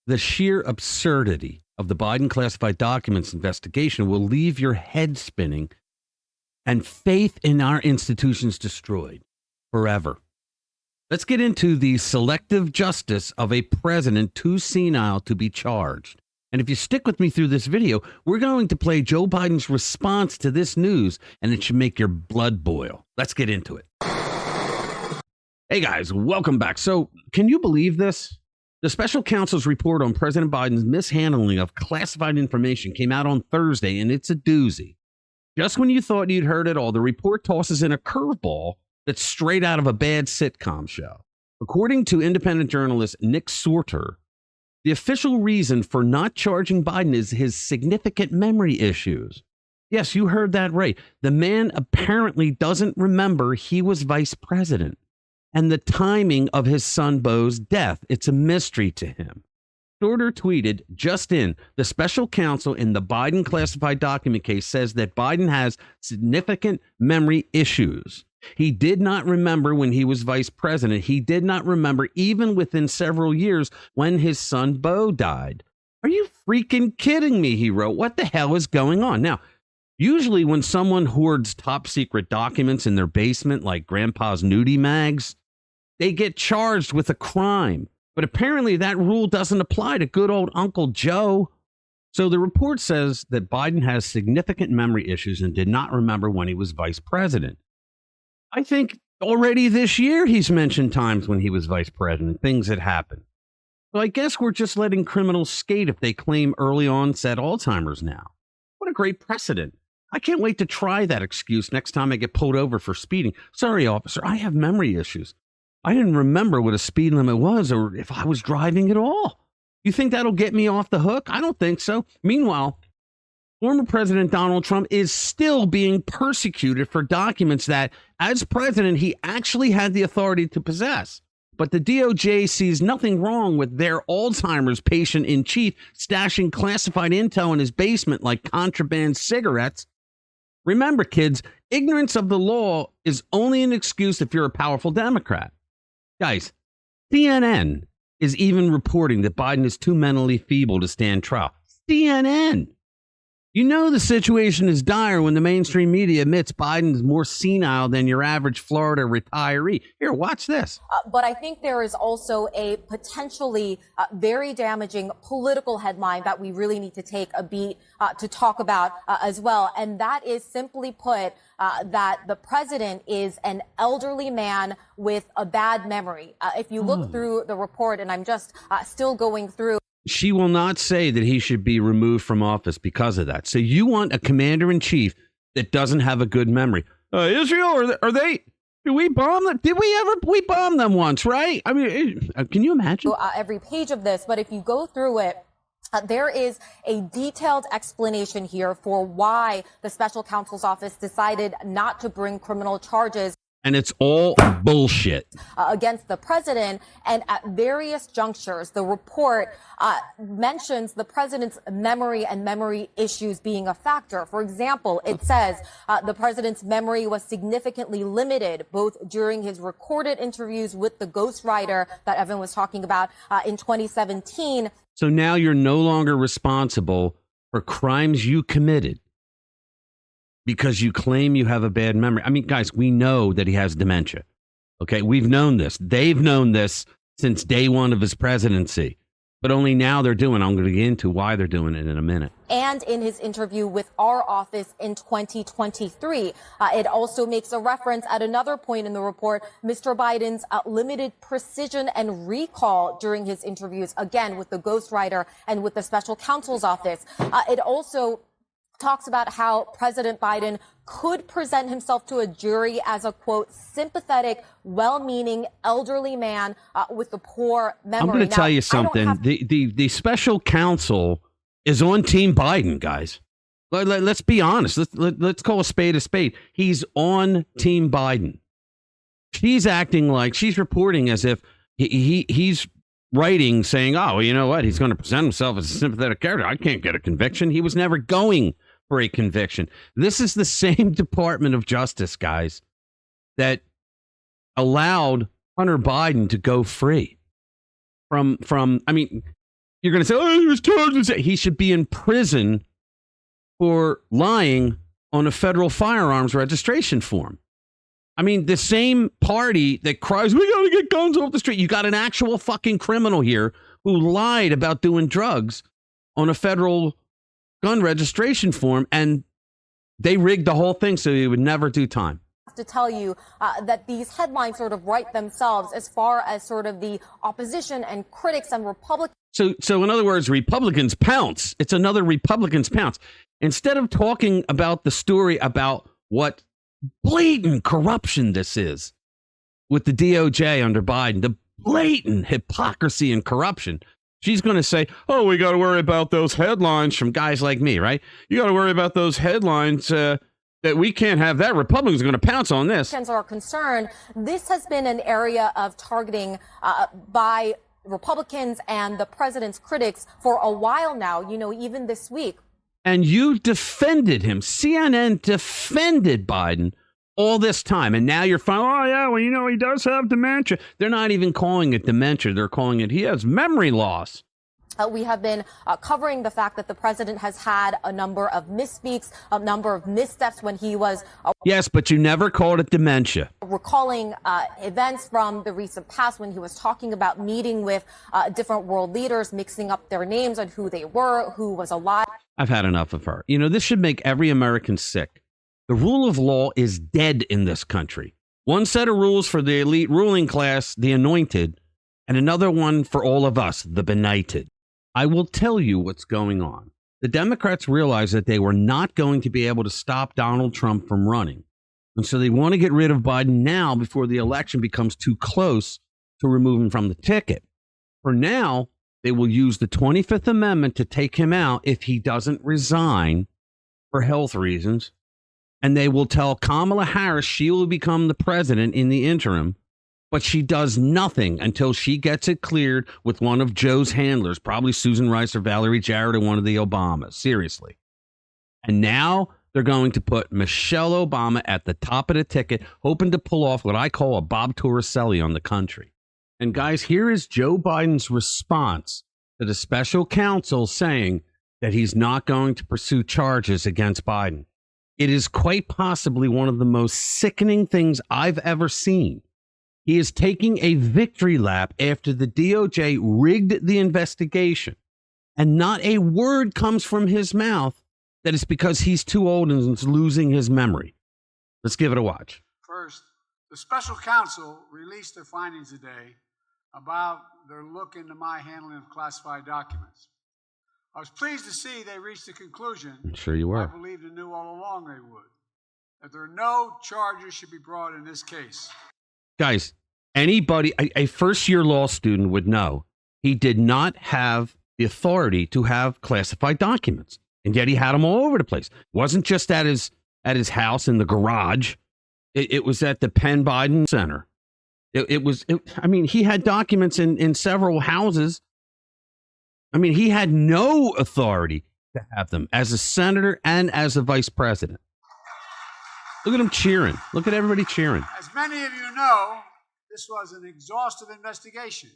The sheer absurdity of the Biden classified documents investigation will leave your head spinning and faith in our institutions destroyed forever. Let's get into the selective justice of a president too senile to be charged. And if you stick with me through this video, we're going to play Joe Biden's response to this news, and it should make your blood boil. Let's get into it. Hey guys, welcome back. So, can you believe this? The special counsel's report on President Biden's mishandling of classified information came out on Thursday, and it's a doozy. Just when you thought you'd heard it all, the report tosses in a curveball that's straight out of a bad sitcom show. According to independent journalist Nick Sorter, the official reason for not charging Biden is his significant memory issues. Yes, you heard that right. The man apparently doesn't remember he was vice president. And the timing of his son Beau's death, it's a mystery to him. Sorter tweeted, just in, the special counsel in the Biden classified document case says that Biden has significant memory issues. He did not remember when he was vice president. He did not remember even within several years when his son Beau died. Are you freaking kidding me? He wrote. What the hell is going on? Now, usually when someone hoards top secret documents in their basement, like grandpa's nudie mags, they get charged with a crime. But apparently that rule doesn't apply to good old Uncle Joe. So the report says that Biden has significant memory issues and did not remember when he was vice president. I think already this year he's mentioned times when he was vice president, things that happened. So I guess we're just letting criminals skate if they claim early onset Alzheimer's now. What a great precedent. I can't wait to try that excuse next time I get pulled over for speeding. Sorry, officer, I have memory issues. I didn't remember what a speed limit was or if I was driving at all. You think that'll get me off the hook? I don't think so. Meanwhile, former President Donald Trump is still being persecuted for documents that, as president, he actually had the authority to possess. But the DOJ sees nothing wrong with their Alzheimer's patient in chief stashing classified intel in his basement like contraband cigarettes. Remember, kids, ignorance of the law is only an excuse if you're a powerful Democrat. Guys, CNN is even reporting that Biden is too mentally feeble to stand trial. CNN. You know the situation is dire when the mainstream media admits Biden is more senile than your average Florida retiree. Here, watch this. But I think there is also a potentially very damaging political headline that we really need to take a beat to talk about as well. And that is simply put that the president is an elderly man with a bad memory. If you look through the report, and I'm just still going through. She will not say that he should be removed from office because of that. So you want a commander-in-chief that doesn't have a good memory. Israel, are they? Did we bomb them? We bombed them once, right? I mean, can you imagine? Every page of this, but if you go through it, there is a detailed explanation here for why the special counsel's office decided not to bring criminal charges. And it's all bullshit. Against the president. And at various junctures, the report mentions the president's memory and memory issues being a factor. For example, it says the president's memory was significantly limited, both during his recorded interviews with the ghostwriter that Evan was talking about in 2017. So now you're no longer responsible for crimes you committed because you claim you have a bad memory. I mean, guys, we know that he has dementia. Okay, we've known this. They've known this since day one of his presidency. But only now they're doing. I'm going to get into why they're doing it in a minute. And in his interview with our office in 2023, it also makes a reference at another point in the report, Mr. Biden's limited precision and recall during his interviews, again, with the ghostwriter and with the special counsel's office. It also talks about how President Biden could present himself to a jury as a, quote, sympathetic, well-meaning elderly man with a poor memory. I'm going to tell you something. The special counsel is on Team Biden, guys. Let's be honest. Let's call a spade a spade. He's on Team Biden. She's acting like she's reporting as if he's writing saying, oh, you know what? He's going to present himself as a sympathetic character. I can't get a conviction. He was never going for a conviction. This is the same Department of Justice, guys, that allowed Hunter Biden to go free from I mean, You're going to say, oh, he was charged. He should be in prison for lying on a federal firearms registration form. I mean, the same party that cries, we got to get guns off the street. You got an actual fucking criminal here who lied about doing drugs on a federal gun registration form, and they rigged the whole thing so he would never do time. To tell you that these headlines sort of write themselves as far as sort of the opposition and critics and Republicans. So in other words, Republicans pounce. It's another Republicans pounce. Instead of talking about the story about what blatant corruption this is with the DOJ under Biden, the blatant hypocrisy and corruption, she's going to say, oh, we got to worry about those headlines from guys like me, right? You got to worry about those headlines that we can't have that. Republicans are going to pounce on this. Are concerned. This has been an area of targeting by Republicans and the president's critics for a while now, you know, even this week. And you defended him. CNN defended Biden all this time. And now you're finding, oh, yeah, well, you know, he does have dementia. They're not even calling it dementia. They're calling it he has memory loss. We have been covering the fact that the president has had a number of misspeaks, a number of missteps when he was. Yes, but you never called it dementia. Recalling events from the recent past when he was talking about meeting with different world leaders, mixing up their names and who they were, who was alive. I've had enough of her. You know, this should make every American sick. The rule of law is dead in this country. One set of rules for the elite ruling class, the anointed, and another one for all of us, the benighted. I will tell you what's going on. The Democrats realized that they were not going to be able to stop Donald Trump from running. And so they want to get rid of Biden now before the election becomes too close to remove him from the ticket. For now, they will use the 25th Amendment to take him out if he doesn't resign for health reasons. And they will tell Kamala Harris she will become the president in the interim. But she does nothing until she gets it cleared with one of Joe's handlers, probably Susan Rice or Valerie Jarrett or one of the Obamas. Seriously. And now they're going to put Michelle Obama at the top of the ticket, hoping to pull off what I call a Bob Torricelli on the country. And guys, here is Joe Biden's response to the special counsel saying that he's not going to pursue charges against Biden. It is quite possibly one of the most sickening things I've ever seen. He is taking a victory lap after the DOJ rigged the investigation, and not a word comes from his mouth that it's because he's too old and is losing his memory. Let's give it a watch. First, the special counsel released their findings today about their look into my handling of classified documents. I was pleased to see they reached the conclusion I'm sure you were. I believed and knew all along they would, that there are no charges should be brought in this case. Guys, anybody, a first-year law student would know he did not have the authority to have classified documents, and yet he had them all over the place. It wasn't just at his house in the garage. It was at the Penn Biden Center. I mean, he had documents in several houses. I mean, he had no authority to have them as a senator and as a vice president. Look at him cheering. Look at everybody cheering. As many of you know, this was an exhaustive investigation.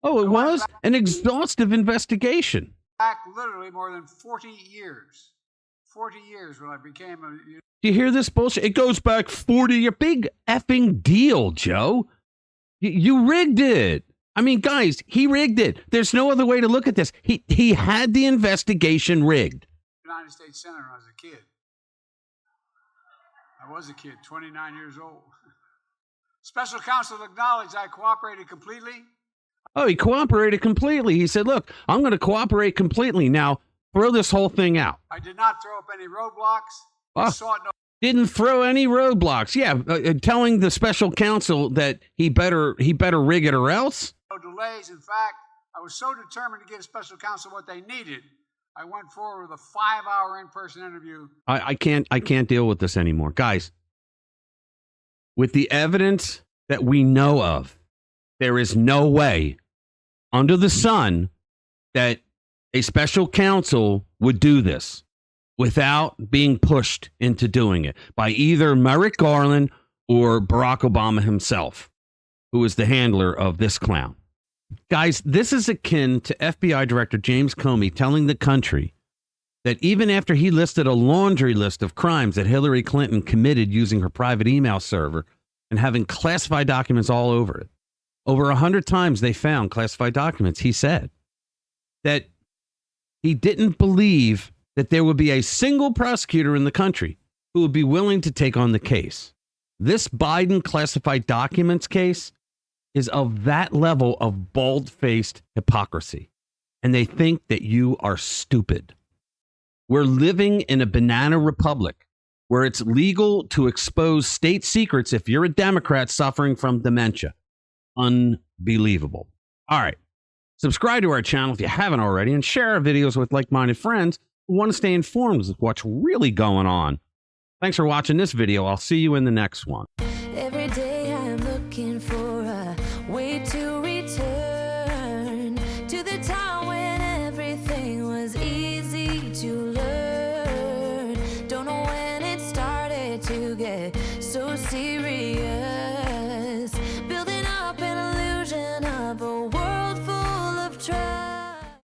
Oh, it was an exhaustive investigation. Back literally more than 40 years. 40 years when I became a... Do you hear this bullshit? It goes back 40 years. Big effing deal, Joe. You rigged it. I mean, guys, he rigged it. There's no other way to look at this. He had the investigation rigged. United States Senator when I was a kid. I was a kid, 29 years old. Special counsel acknowledged I cooperated completely. Oh, he cooperated completely. He said, look, I'm going to cooperate completely. Now, throw this whole thing out. I did not throw up any roadblocks. Didn't throw any roadblocks. Yeah, telling the special counsel that he better rig it or else. No delays. In fact, I was so determined to give special counsel what they needed. I went forward with a 5-hour in-person interview. I can't deal with this anymore. Guys, with the evidence that we know of, there is no way under the sun that a special counsel would do this without being pushed into doing it by either Merrick Garland or Barack Obama himself, who is the handler of this clown. Guys, this is akin to FBI Director James Comey telling the country that even after he listed a laundry list of crimes that Hillary Clinton committed using her private email server and having classified documents all over it, over 100 times they found classified documents, he said that he didn't believe that there would be a single prosecutor in the country who would be willing to take on the case. This Biden classified documents case is of that level of bald-faced hypocrisy, and they think that you are stupid. We're living in a banana republic where it's legal to expose state secrets if you're a Democrat suffering from dementia. Unbelievable. All right. Subscribe to our channel if you haven't already, and share our videos with like-minded friends who want to stay informed with what's really going on. Thanks for watching this video. I'll see you in the next one. Every day I'm looking for a way to return to the time when everything was easy to learn. Don't know when it started to get so serious.